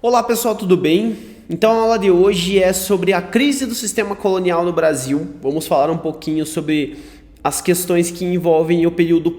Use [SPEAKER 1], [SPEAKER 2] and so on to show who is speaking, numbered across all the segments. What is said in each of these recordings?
[SPEAKER 1] Olá pessoal, tudo bem? Então a aula de hoje é sobre a crise do sistema colonial no Brasil. Vamos falar um pouquinho sobre as questões que envolvem o período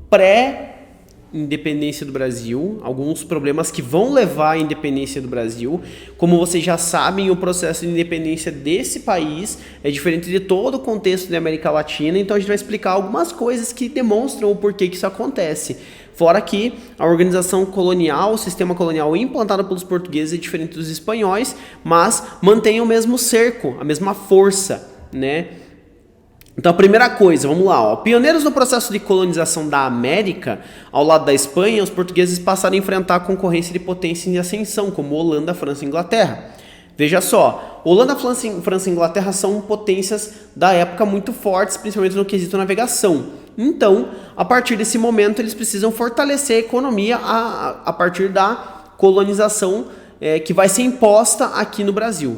[SPEAKER 1] pré-independência do Brasil, alguns problemas que vão levar à independência do Brasil. Como vocês já sabem, o processo de independência desse país é diferente de todo o contexto da América Latina, então a gente vai explicar algumas coisas que demonstram o porquê que isso acontece. Fora que a organização colonial, o sistema colonial implantado pelos portugueses é diferente dos espanhóis, mas mantém o mesmo cerco, a mesma força, né? Então a primeira coisa, vamos lá, ó. Pioneiros no processo de colonização da América, ao lado da Espanha, os portugueses passaram a enfrentar a concorrência de potências em ascensão, como Holanda, França e Inglaterra. Veja só, Holanda, França e Inglaterra são potências da época muito fortes, principalmente no quesito navegação. Então, a partir desse momento, eles precisam fortalecer a economia a partir da colonização que vai ser imposta aqui no Brasil.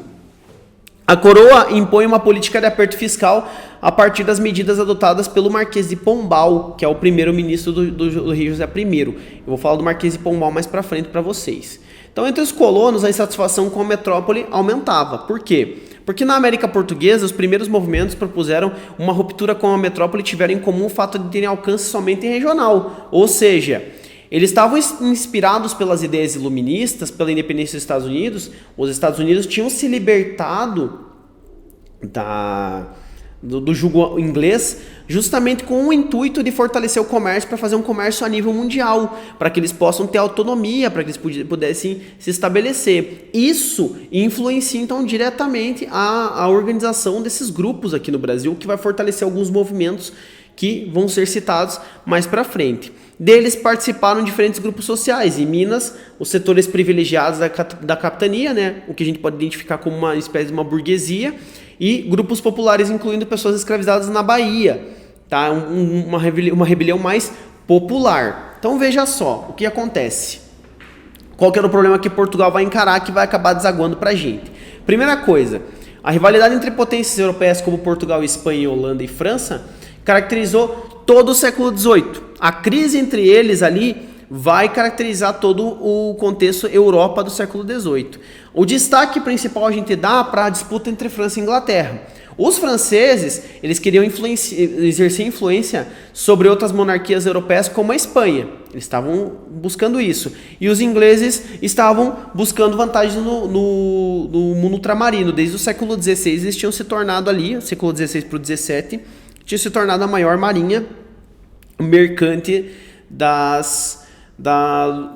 [SPEAKER 1] A coroa impõe uma política de aperto fiscal a partir das medidas adotadas pelo Marquês de Pombal, que é o primeiro-ministro do rei José I. Eu vou falar do Marquês de Pombal mais para frente para vocês. Então, entre os colonos, a insatisfação com a metrópole aumentava. Por quê? Porque na América Portuguesa, os primeiros movimentos propuseram uma ruptura com a metrópole e tiveram em comum o fato de terem alcance somente regional. Ou seja, eles estavam inspirados pelas ideias iluministas, pela independência dos Estados Unidos. Os Estados Unidos tinham se libertado do jugo inglês justamente com o intuito de fortalecer o comércio para fazer um comércio a nível mundial, para que eles possam ter autonomia, para que eles pudessem se estabelecer. Isso influencia então diretamente a organização desses grupos aqui no Brasil, que vai fortalecer alguns movimentos que vão ser citados mais para frente. Deles participaram diferentes grupos sociais. Em Minas, os setores privilegiados da capitania, né, o que a gente pode identificar como uma espécie de uma burguesia, e grupos populares, incluindo pessoas escravizadas na Bahia, tá? Uma rebelião mais popular. Então veja só, o que acontece. Qual que era o problema que Portugal vai encarar, que vai acabar desaguando para a gente? Primeira coisa, a rivalidade entre potências europeias como Portugal, Espanha, Holanda e França caracterizou todo o século XVIII. A crise entre eles ali vai caracterizar todo o contexto Europa do século XVIII. O destaque principal a gente dá para a disputa entre França e Inglaterra. Os franceses, eles queriam exercer influência sobre outras monarquias europeias como a Espanha. Eles estavam buscando isso. E os ingleses estavam buscando vantagens no mundo ultramarino. Desde o século XVI eles tinham se tornado ali, século XVI para o XVII, tinha se tornado a maior marinha mercante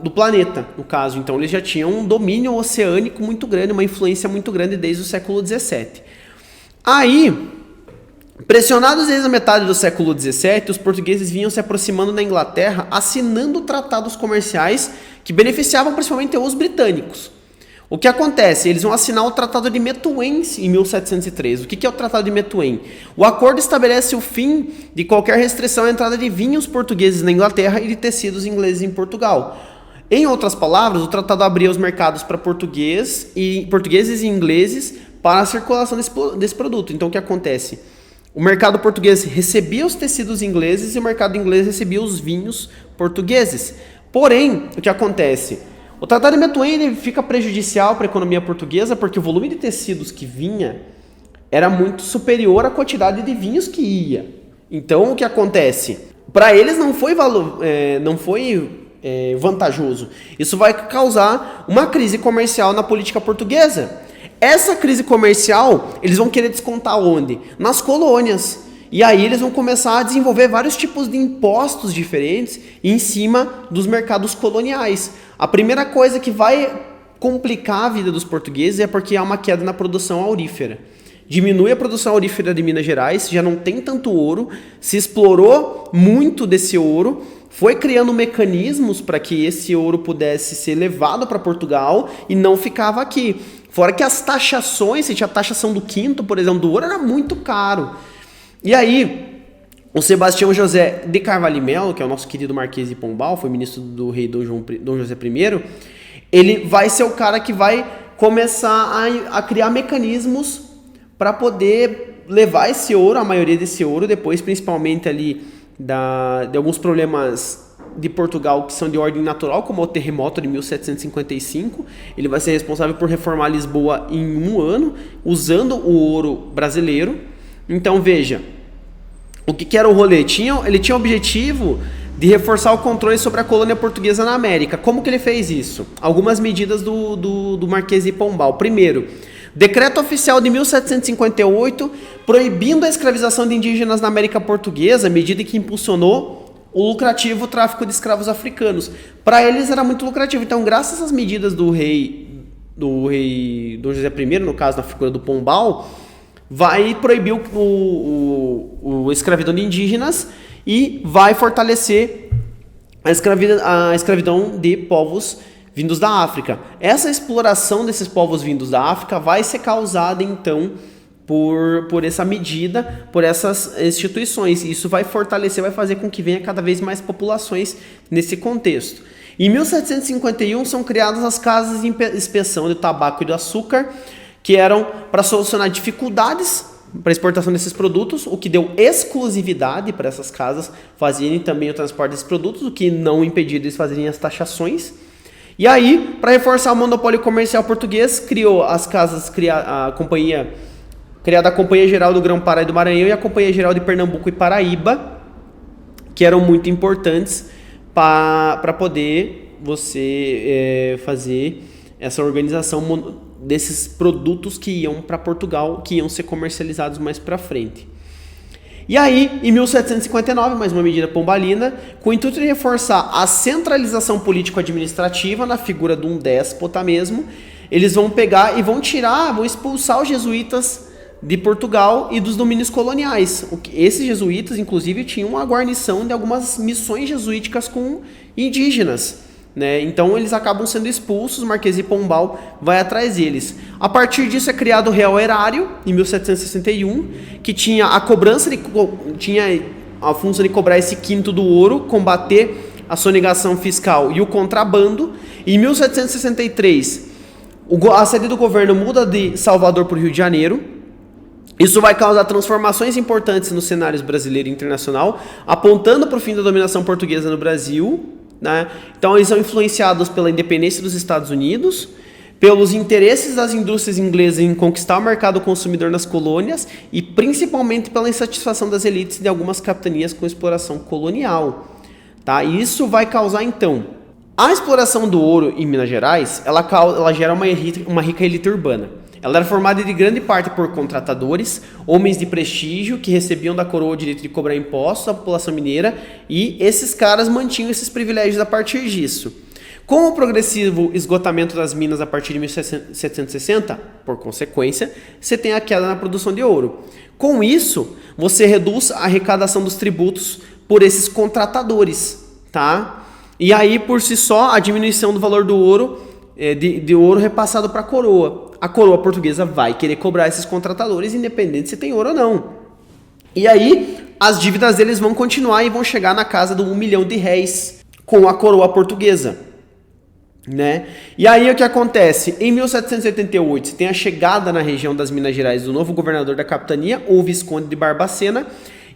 [SPEAKER 1] do planeta, no caso. Então eles já tinham um domínio oceânico muito grande, uma influência muito grande desde o século XVII. Aí, pressionados desde a metade do século XVII, os portugueses vinham se aproximando da Inglaterra, assinando tratados comerciais que beneficiavam principalmente os britânicos. O que acontece? Eles vão assinar o Tratado de Methuen em 1703. O que é o Tratado de Methuen? O acordo estabelece o fim de qualquer restrição à entrada de vinhos portugueses na Inglaterra e de tecidos ingleses em Portugal. Em outras palavras, o tratado abria os mercados para portugueses e ingleses para a circulação desse produto. Então o que acontece? O mercado português recebia os tecidos ingleses e o mercado inglês recebia os vinhos portugueses. Porém, o que acontece? O Tratado de Methuen fica prejudicial para a economia portuguesa porque o volume de tecidos que vinha era muito superior à quantidade de vinhos que ia. Então, o que acontece? Para eles não foi vantajoso. Isso vai causar uma crise comercial na política portuguesa. Essa crise comercial, eles vão querer descontar onde? Nas colônias. E aí eles vão começar a desenvolver vários tipos de impostos diferentes em cima dos mercados coloniais. A primeira coisa que vai complicar a vida dos portugueses é porque há uma queda na produção aurífera. Diminui a produção aurífera de Minas Gerais, já não tem tanto ouro, se explorou muito desse ouro, foi criando mecanismos para que esse ouro pudesse ser levado para Portugal e não ficava aqui. Fora que as taxações, se tinha a taxação do quinto, por exemplo, do ouro, era muito caro. E aí, o Sebastião José de Carvalho e Melo, que é o nosso querido Marquês de Pombal, foi ministro do rei Dom José I, ele vai ser o cara que vai começar a criar mecanismos para poder levar esse ouro, a maioria desse ouro, depois principalmente ali de alguns problemas de Portugal que são de ordem natural, como o terremoto de 1755. Ele vai ser responsável por reformar Lisboa em um ano, usando o ouro brasileiro. Então veja, o que era o rolê? Ele tinha o objetivo de reforçar o controle sobre a colônia portuguesa na América. Como que ele fez isso? Algumas medidas do Marquês de Pombal. Primeiro, decreto oficial de 1758 proibindo a escravização de indígenas na América Portuguesa, medida que impulsionou o lucrativo tráfico de escravos africanos. Para eles era muito lucrativo. Então, graças às medidas do rei Dom José I, no caso, na figura do Pombal, vai proibir o escravidão de indígenas e vai fortalecer a escravidão de povos vindos da África. Essa exploração desses povos vindos da África vai ser causada, então, por essa medida, por essas instituições. Isso vai fortalecer, vai fazer com que venha cada vez mais populações nesse contexto. Em 1751 são criadas as casas de inspeção de tabaco e do açúcar, que eram para solucionar dificuldades para a exportação desses produtos, o que deu exclusividade para essas casas fazerem também o transporte desses produtos, o que não impediu eles fazerem as taxações. E aí, para reforçar o monopólio comercial português, criou as casas, criada a Companhia Geral do Grão-Pará e do Maranhão e a Companhia Geral de Pernambuco e Paraíba, que eram muito importantes para poder você fazer essa organização desses produtos que iam para Portugal, que iam ser comercializados mais para frente. E aí, em 1759, mais uma medida pombalina, com o intuito de reforçar a centralização político-administrativa na figura de um déspota mesmo, eles vão pegar e vão expulsar os jesuítas de Portugal e dos domínios coloniais. Esses jesuítas, inclusive, tinham uma guarnição de algumas missões jesuíticas com indígenas, né? Então eles acabam sendo expulsos, o Marquês de Pombal vai atrás deles. A partir disso é criado o Real Erário, em 1761, que tinha a função de cobrar esse quinto do ouro, combater a sonegação fiscal e o contrabando. Em 1763, a sede do governo muda de Salvador para o Rio de Janeiro. Isso vai causar transformações importantes nos cenários brasileiro e internacional, apontando para o fim da dominação portuguesa no Brasil, né? Então eles são influenciados pela independência dos Estados Unidos, pelos interesses das indústrias inglesas em conquistar o mercado consumidor nas colônias e principalmente pela insatisfação das elites de algumas capitanias com exploração colonial. Tá? E isso vai causar, então, a exploração do ouro em Minas Gerais, ela gera uma rica elite urbana. Ela era formada de grande parte por contratadores, homens de prestígio que recebiam da coroa o direito de cobrar impostos à população mineira, e esses caras mantinham esses privilégios a partir disso. Com o progressivo esgotamento das minas a partir de 1760, por consequência, você tem a queda na produção de ouro. Com isso, você reduz a arrecadação dos tributos por esses contratadores, tá? E aí, por si só, a diminuição do valor do ouro, de ouro repassado para a coroa. A coroa portuguesa vai querer cobrar esses contratadores, independente se tem ouro ou não. E aí, as dívidas deles vão continuar e vão chegar na casa de R$1 milhão com a coroa portuguesa, né? E aí, o que acontece? Em 1788, você tem a chegada na região das Minas Gerais do novo governador da capitania, o Visconde de Barbacena,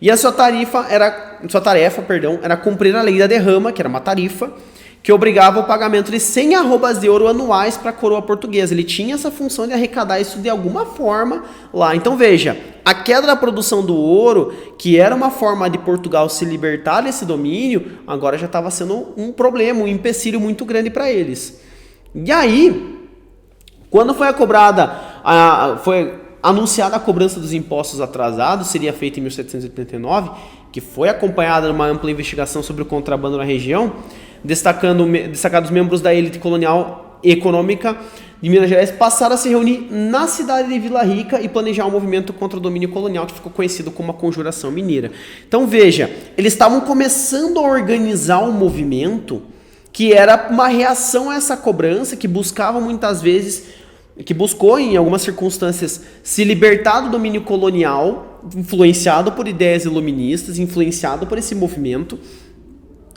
[SPEAKER 1] e a sua tarefa era cumprir a lei da derrama, que era uma tarifa, que obrigava o pagamento de 100 arrobas de ouro anuais para a coroa portuguesa. Ele tinha essa função de arrecadar isso de alguma forma lá. Então veja, a queda da produção do ouro, que era uma forma de Portugal se libertar desse domínio, agora já estava sendo um problema, um empecilho muito grande para eles. E aí, quando foi anunciada a cobrança dos impostos atrasados, seria feita em 1789, que foi acompanhada de uma ampla investigação sobre o contrabando na região, destacados membros da elite colonial e econômica de Minas Gerais passaram a se reunir na cidade de Vila Rica e planejar um movimento contra o domínio colonial que ficou conhecido como a Conjuração Mineira. Então veja, eles estavam começando a organizar um movimento que era uma reação a essa cobrança, que buscava muitas vezes, que buscou em algumas circunstâncias se libertar do domínio colonial, influenciado por ideias iluministas, influenciado por esse movimento,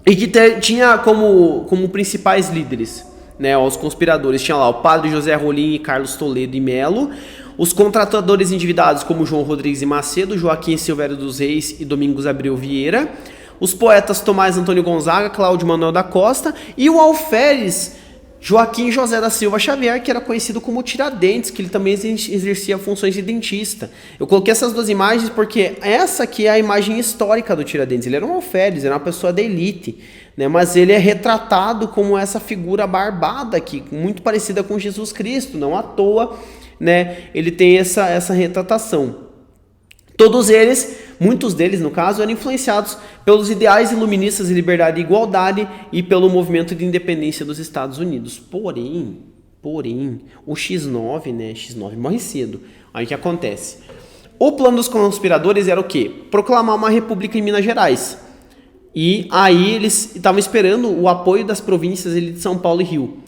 [SPEAKER 1] e que tinha como principais líderes, né, os conspiradores, tinha lá o padre José Rolim e Carlos Toledo e Melo, os contratadores endividados como João Rodrigues e Macedo, Joaquim Silvério dos Reis e Domingos Abreu Vieira, os poetas Tomás Antônio Gonzaga, Cláudio Manuel da Costa e o alferes Joaquim José da Silva Xavier, que era conhecido como Tiradentes, que ele também exercia funções de dentista. Eu coloquei essas duas imagens porque essa aqui é a imagem histórica do Tiradentes. Ele era um alferes, era uma pessoa da elite, né? Mas ele é retratado como essa figura barbada aqui, muito parecida com Jesus Cristo, não à toa, né? Ele tem essa retratação. Todos eles, muitos deles no caso, eram influenciados pelos ideais iluministas de liberdade e igualdade e pelo movimento de independência dos Estados Unidos. Porém, o X9, né? X9 morre cedo. Aí o que acontece? O plano dos conspiradores era o quê? Proclamar uma república em Minas Gerais. E aí eles estavam esperando o apoio das províncias de São Paulo e Rio.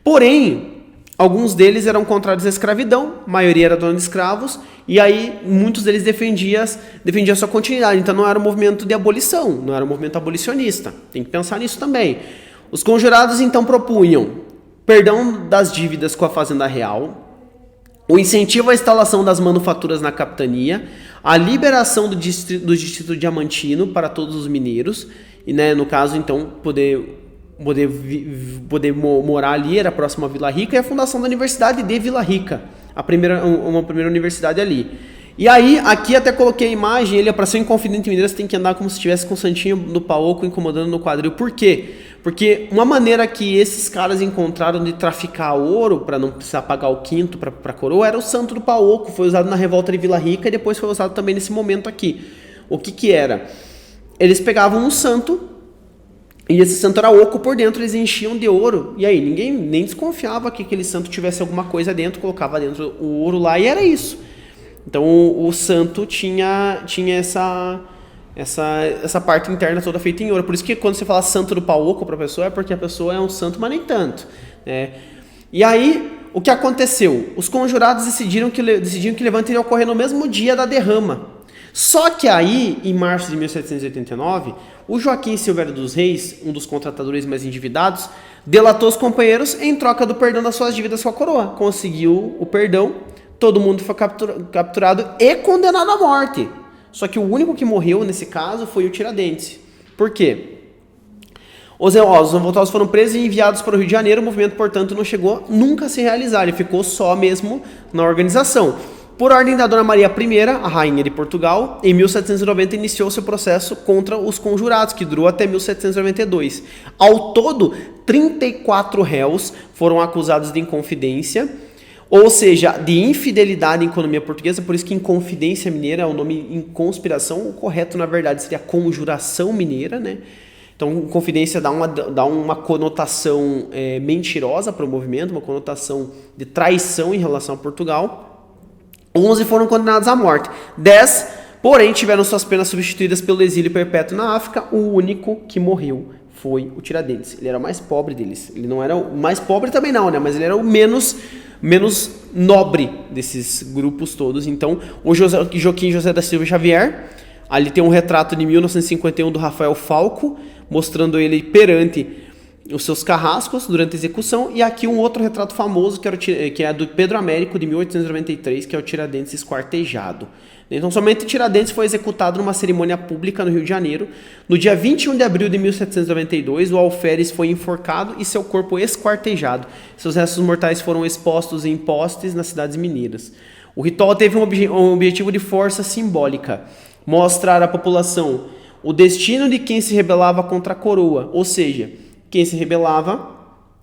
[SPEAKER 1] Porém, alguns deles eram contrários à escravidão, a maioria era dona de escravos, e aí muitos deles defendiam a sua continuidade. Então não era um movimento de abolição, não era um movimento abolicionista. Tem que pensar nisso também. Os conjurados então propunham perdão das dívidas com a Fazenda Real, o incentivo à instalação das manufaturas na capitania, a liberação do distrito diamantino para todos os mineiros, e né, no caso então poder morar ali, era próximo à Vila Rica, e a fundação da Universidade de Vila Rica, uma primeira universidade ali. E aí, aqui até coloquei a imagem, ele para ser um Inconfidente Mineiro, você tem que andar como se estivesse com o santinho do Paoco incomodando no quadril. Por quê? Porque uma maneira que esses caras encontraram de traficar ouro, para não precisar pagar o quinto para a coroa, era o santo do Paoco, foi usado na revolta de Vila Rica e depois foi usado também nesse momento aqui. O que era? Eles pegavam um santo, e esse santo era oco por dentro, eles enchiam de ouro. E aí, ninguém nem desconfiava que aquele santo tivesse alguma coisa dentro, colocava dentro o ouro lá e era isso. Então o santo tinha essa parte interna toda feita em ouro. Por isso que quando você fala santo do pau oco para a pessoa, é porque a pessoa é um santo, mas nem tanto, né? E aí, o que aconteceu? Os conjurados decidiram que o levante iria ocorrer no mesmo dia da derrama. Só que aí, em março de 1789, o Joaquim Silveira dos Reis, um dos contratadores mais endividados, delatou os companheiros em troca do perdão das suas dívidas com a coroa. Conseguiu o perdão, todo mundo foi capturado e condenado à morte. Só que o único que morreu nesse caso foi o Tiradentes. Por quê? Os revoltosos foram presos e enviados para o Rio de Janeiro. O movimento, portanto, não chegou nunca a se realizar. Ele ficou só mesmo na organização. Por ordem da Dona Maria I, a rainha de Portugal, em 1790 iniciou seu processo contra os conjurados, que durou até 1792. Ao todo, 34 réus foram acusados de inconfidência, ou seja, de infidelidade em economia portuguesa, por isso que Inconfidência Mineira é o nome em conspiração. O correto, na verdade, seria Conjuração Mineira, né? Então, confidência dá uma conotação mentirosa para o movimento, uma conotação de traição em relação a Portugal. 11 foram condenados à morte. 10, porém, tiveram suas penas substituídas pelo exílio perpétuo na África. O único que morreu foi o Tiradentes. Ele era o mais pobre deles. Ele não era o mais pobre também não, né? Mas ele era o menos nobre desses grupos todos. Então, o Joaquim José da Silva Xavier, ali tem um retrato de 1951 do Rafael Falco, mostrando ele perante os seus carrascos durante a execução, e aqui um outro retrato famoso que é do Pedro Américo de 1893, que é o Tiradentes esquartejado. Então somente Tiradentes foi executado numa cerimônia pública no Rio de Janeiro. No dia 21 de abril de 1792, o alferes foi enforcado e seu corpo esquartejado. Seus restos mortais foram expostos em postes nas cidades mineiras. O ritual teve um objetivo de força simbólica: mostrar à população o destino de quem se rebelava contra a coroa, ou seja, quem se rebelava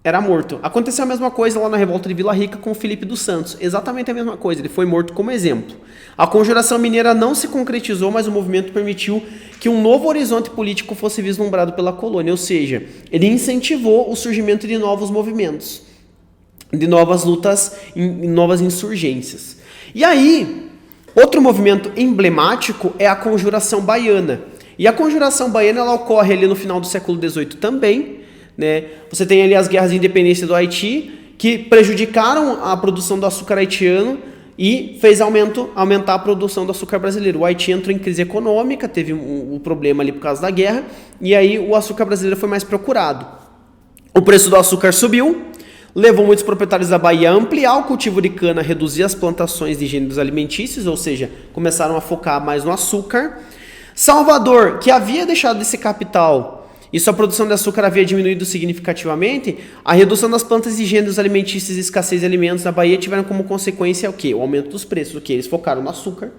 [SPEAKER 1] era morto. Aconteceu a mesma coisa lá na revolta de Vila Rica com Felipe dos Santos. Exatamente a mesma coisa, ele foi morto como exemplo. A conjuração mineira não se concretizou, mas o movimento permitiu que um novo horizonte político fosse vislumbrado pela colônia, ou seja, ele incentivou o surgimento de novos movimentos, de novas lutas, novas insurgências. E aí, outro movimento emblemático é a Conjuração Baiana. E a Conjuração Baiana ela ocorre ali no final do século XVIII também, né? Você tem ali as guerras de independência do Haiti, que prejudicaram a produção do açúcar haitiano e fez aumentar a produção do açúcar brasileiro. O Haiti entrou em crise econômica, teve um problema ali por causa da guerra, e aí o açúcar brasileiro foi mais procurado. O preço do açúcar subiu, levou muitos proprietários da Bahia a ampliar o cultivo de cana, reduzir as plantações de gêneros alimentícios, ou seja, começaram a focar mais no açúcar. Salvador, que havia deixado de ser capital e sua produção de açúcar havia diminuído significativamente, a redução das plantas e gêneros alimentícios e escassez de alimentos na Bahia tiveram como consequência o quê? O aumento dos preços, o que eles focaram no açúcar.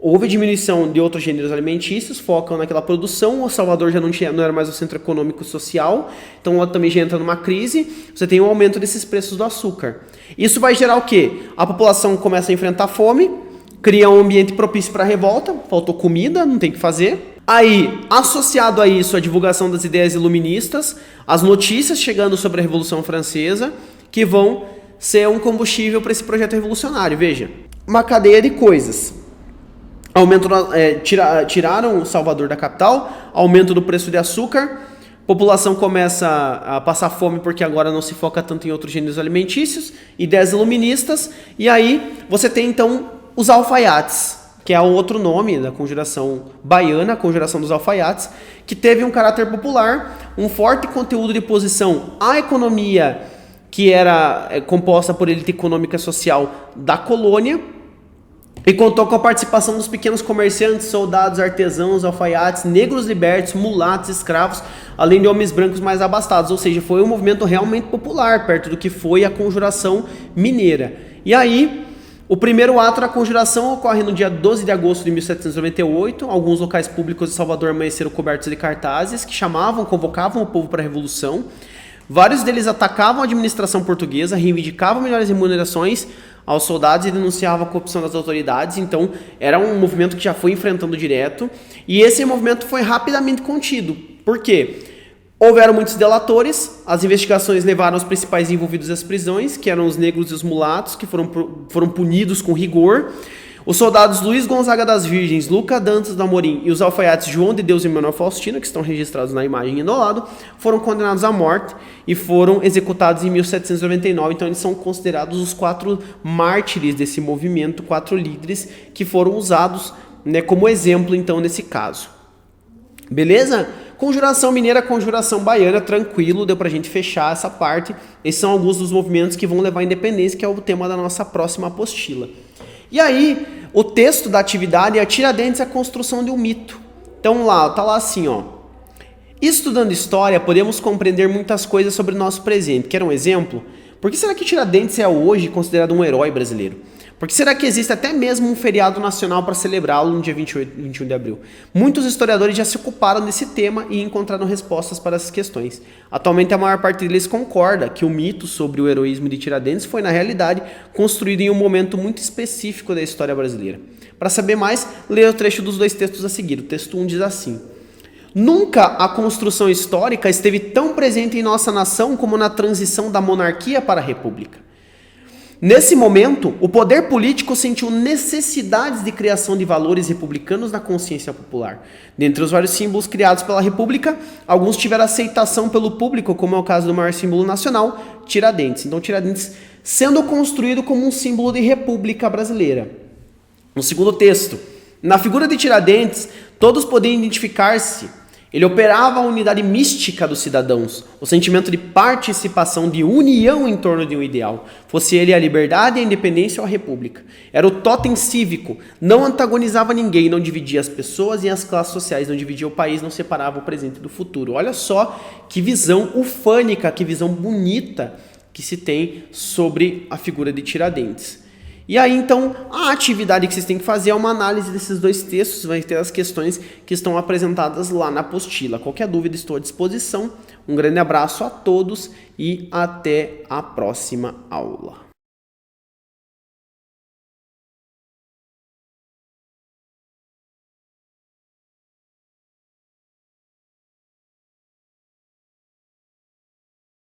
[SPEAKER 1] Houve diminuição de outros gêneros alimentícios, focam naquela produção. O Salvador já não era mais o centro econômico e social, então ela também já entra numa crise. Você tem um aumento desses preços do açúcar. Isso vai gerar o quê? A população começa a enfrentar fome, cria um ambiente propício para a revolta, faltou comida, não tem o que fazer. Aí, associado a isso, a divulgação das ideias iluministas, as notícias chegando sobre a Revolução Francesa, que vão ser um combustível para esse projeto revolucionário. Veja, uma cadeia de coisas. Tiraram o Salvador da capital, aumento do preço de açúcar, população começa a passar fome porque agora não se foca tanto em outros gêneros alimentícios, ideias iluministas, e aí você tem então os alfaiates, que é o outro nome da conjuração baiana, a conjuração dos alfaiates, que teve um caráter popular, um forte conteúdo de oposição à economia que era composta por elite econômica e social da colônia, e contou com a participação dos pequenos comerciantes, soldados, artesãos, alfaiates, negros libertos, mulatos, escravos, além de homens brancos mais abastados. Ou seja, foi um movimento realmente popular, perto do que foi a conjuração mineira. E aí, o primeiro ato da conjuração ocorre no dia 12 de agosto de 1798. Alguns locais públicos de Salvador amanheceram cobertos de cartazes que convocavam o povo para a revolução. Vários deles atacavam a administração portuguesa, reivindicavam melhores remunerações aos soldados e denunciavam a corrupção das autoridades. Então era um movimento que já foi enfrentando direto, e esse movimento foi rapidamente contido. Por quê? Houveram muitos delatores, as investigações levaram os principais envolvidos às prisões, que eram os negros e os mulatos, que foram punidos com rigor. Os soldados Luiz Gonzaga das Virgens, Luca Dantas do Amorim e os alfaiates João de Deus e Manuel Faustino, que estão registrados na imagem do lado, foram condenados à morte e foram executados em 1799. Então eles são considerados os 4 mártires desse movimento, 4 líderes que foram usados, né, como exemplo então nesse caso. Beleza? Conjuração mineira, conjuração baiana, tranquilo, deu pra gente fechar essa parte. Esses são alguns dos movimentos que vão levar à independência, que é o tema da nossa próxima apostila. E aí, o texto da atividade é Tiradentes, a construção de um mito. Então tá lá assim, ó. Estudando história, podemos compreender muitas coisas sobre o nosso presente. Quer um exemplo? Por que será que Tiradentes é hoje considerado um herói brasileiro? Por que será que existe até mesmo um feriado nacional para celebrá-lo no dia 21 de abril? Muitos historiadores já se ocuparam desse tema e encontraram respostas para essas questões. Atualmente, a maior parte deles concorda que o mito sobre o heroísmo de Tiradentes foi, na realidade, construído em um momento muito específico da história brasileira. Para saber mais, leia o trecho dos 2 textos a seguir. O texto 1 diz assim: Nunca a construção histórica esteve tão presente em nossa nação como na transição da monarquia para a república. Nesse momento, o poder político sentiu necessidades de criação de valores republicanos na consciência popular. Dentre os vários símbolos criados pela República, alguns tiveram aceitação pelo público, como é o caso do maior símbolo nacional, Tiradentes. Então, Tiradentes sendo construído como um símbolo de república brasileira. No segundo texto, na figura de Tiradentes, todos podiam identificar-se. Ele operava a unidade mística dos cidadãos, o sentimento de participação, de união em torno de um ideal, fosse ele a liberdade, a independência ou a república. Era o totem cívico, não antagonizava ninguém, não dividia as pessoas e as classes sociais, não dividia o país, não separava o presente do futuro. Olha só que visão ufânica, que visão bonita que se tem sobre a figura de Tiradentes. E aí, então, a atividade que vocês têm que fazer é uma análise desses 2 textos, vai ter as questões que estão apresentadas lá na apostila. Qualquer dúvida, estou à disposição. Um grande abraço a todos e até a próxima aula.